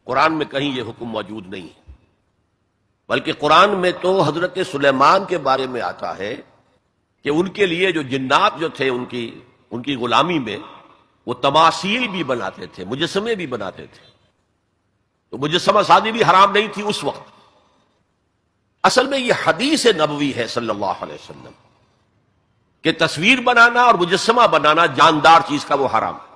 قرآن میں کہیں یہ حکم موجود نہیں ہے، بلکہ قرآن میں تو حضرت سلیمان کے بارے میں آتا ہے کہ ان کے لیے جو جنات جو تھے ان کی غلامی میں وہ تماثیل بھی بناتے تھے، مجسمے بھی بناتے تھے، تو مجسمہ سازی بھی حرام نہیں تھی اس وقت۔ اصل میں یہ حدیث نبوی ہے صلی اللہ علیہ وسلم کہ تصویر بنانا اور مجسمہ بنانا جاندار چیز کا وہ حرام ہے۔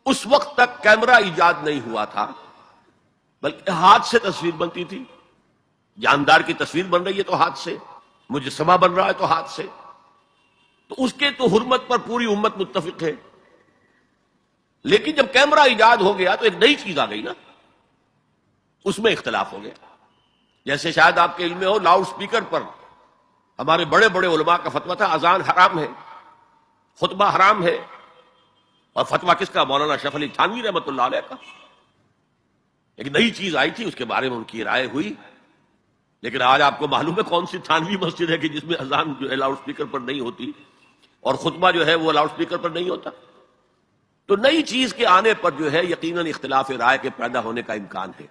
اس وقت تک کیمرہ ایجاد نہیں ہوا تھا، بلکہ ہاتھ سے تصویر بنتی تھی۔ جاندار کی تصویر بن رہی ہے تو ہاتھ سے، مجسمہ بن رہا ہے تو ہاتھ سے، تو اس کے تو حرمت پر پوری امت متفق ہے۔ لیکن جب کیمرہ ایجاد ہو گیا تو ایک نئی چیز آ گئی نا، اس میں اختلاف ہو گیا۔ جیسے شاید آپ کے علم میں ہو، لاؤڈ سپیکر پر ہمارے بڑے بڑے علماء کا فتویٰ تھا اذان حرام ہے، خطبہ حرام ہے، اور فتویٰ کس کا؟ مولانا اشرف علی تھانوی رحمۃ اللہ علیہ کا۔ ایک نئی چیز آئی تھی، اس کے بارے میں ان کی رائے ہوئی، لیکن آج آپ کو معلوم ہے کون سی تھانوی مسجد ہے کہ جس میں اذان جو ہے لاؤڈ سپیکر پر نہیں ہوتی اور خطبہ جو ہے وہ لاؤڈ سپیکر پر نہیں ہوتا۔ تو نئی چیز کے آنے پر جو ہے یقیناً اختلاف رائے کے پیدا ہونے کا امکان ہے۔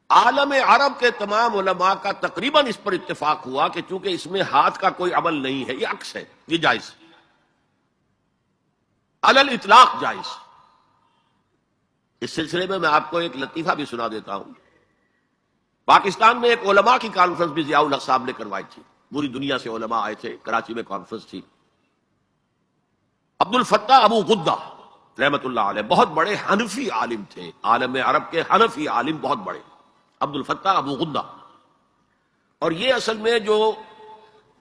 عالم عرب کے تمام علماء کا تقریباً اس پر اتفاق ہوا کہ چونکہ اس میں ہاتھ کا کوئی عمل نہیں ہے، یہ عکس ہے، یہ جائز، علی الاطلاق جائز۔ اس سلسلے میں آپ کو ایک لطیفہ بھی سنا دیتا ہوں۔ پاکستان میں ایک علماء کی کانفرنس بھی ضیاء الحق صاحب نے کروائی تھی، پوری دنیا سے علماء آئے تھے، کراچی میں کانفرنس تھی۔ عبد الفتاح ابو غدہ رحمۃ اللہ علیہ بہت بڑے حنفی عالم تھے، عالم عرب کے حنفی عالم بہت بڑے، عبد الفتاح ابو غدہ۔ اور یہ اصل میں جو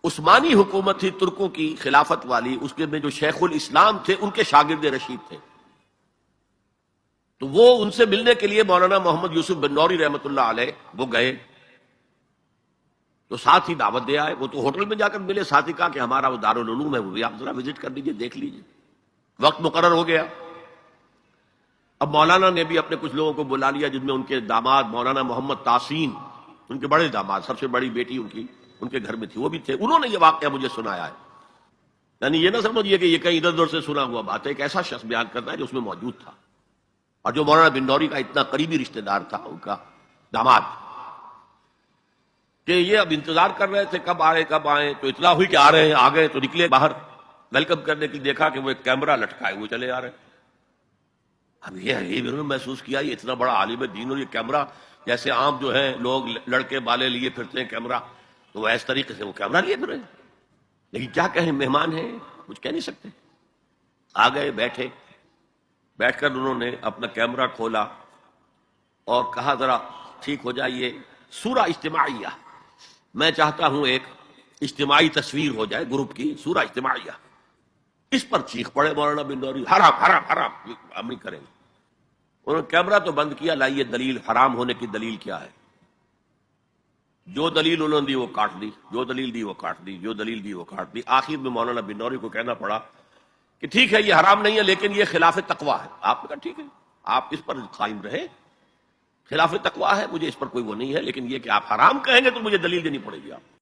عثمانی حکومت تھی ترکوں کی خلافت والی، اس کے میں جو شیخ الاسلام تھے ان کے شاگرد رشید تھے، تو وہ ان سے ملنے کے لیے مولانا محمد یوسف بن نوری رحمۃ اللہ علیہ وہ گئے، تو ساتھ ہی دعوت دے آئے۔ وہ تو ہوٹل میں جا کر ملے، ساتھ ہی کہا کہ ہمارا وہ دارالعلوم ہے، وہ بھی آپ ذرا وزٹ کر لیجیے، دیکھ لیجیے۔ وقت مقرر ہو گیا۔ اب مولانا نے بھی اپنے کچھ لوگوں کو بلا لیا، جن میں ان کے داماد مولانا محمد تحسین، ان کے بڑے داماد، سب سے بڑی بیٹی ان کے گھر میں تھی، وہ بھی تھے۔ انہوں نے یہ واقعہ مجھے سنایا ہے، یعنی یہ نہ سمجھیے کہ یہ کہیں ادھر ادھر سے سنا ہوا بات ہے، ایک ایسا شخص بیان کرنا ہے جو اس میں موجود تھا، اور جو مولانا بن نوری کا اتنا قریبی رشتہ دار تھا، ان کا داماد، کہ یہ اب انتظار کر رہے تھے کب آئے، تو اطلاع ہوئی کہ آ رہے ہیں، آ گئے تو نکلے باہر ویلکم کرنے کی، دیکھا کہ وہ ایک کیمرہ لٹکائے ہوئے چلے آ رہے۔ اب یہ انہوں نے محسوس کیا یہ اتنا بڑا عالم دین اور یہ کیمرہ، جیسے عام جو ہے لوگ لڑکے بالے لیے پھرتے ہیں کیمرہ، تو وہ اس طریقے سے وہ کیمرہ لیے پھر رہے ہیں۔ لیکن کیا کہیں، مہمان ہیں، کچھ کہہ نہیں سکتے۔ آ گئے، بیٹھ کر انہوں نے اپنا کیمرہ کھولا اور کہا ذرا ٹھیک ہو جائیے، سورہ اجتماعیہ، میں چاہتا ہوں ایک اجتماعی تصویر ہو جائے گروپ کی، سورہ اجتماعیہ۔ اس پر چیخ پڑے مولانا بن نوری، حرام حرام حرام، ہم نہیں کریں گے۔ انہوں نے کیمرہ تو بند کیا، لائیے دلیل، حرام ہونے کی دلیل کیا ہے؟ جو دلیل انہوں نے دی وہ کاٹ دی، جو دلیل دی وہ کاٹ دی، جو دلیل دی وہ کاٹ دی۔ آخر میں مولانا بن نوری کو کہنا پڑا کہ ٹھیک ہے یہ حرام نہیں ہے، لیکن یہ خلاف تقویٰ ہے۔ آپ نے کہا ٹھیک ہے، آپ اس پر قائم رہے، خلاف تقویٰ ہے، مجھے اس پر کوئی وہ نہیں ہے، لیکن یہ کہ آپ حرام کہیں گے تو مجھے دلیل دینی پڑے گی آپ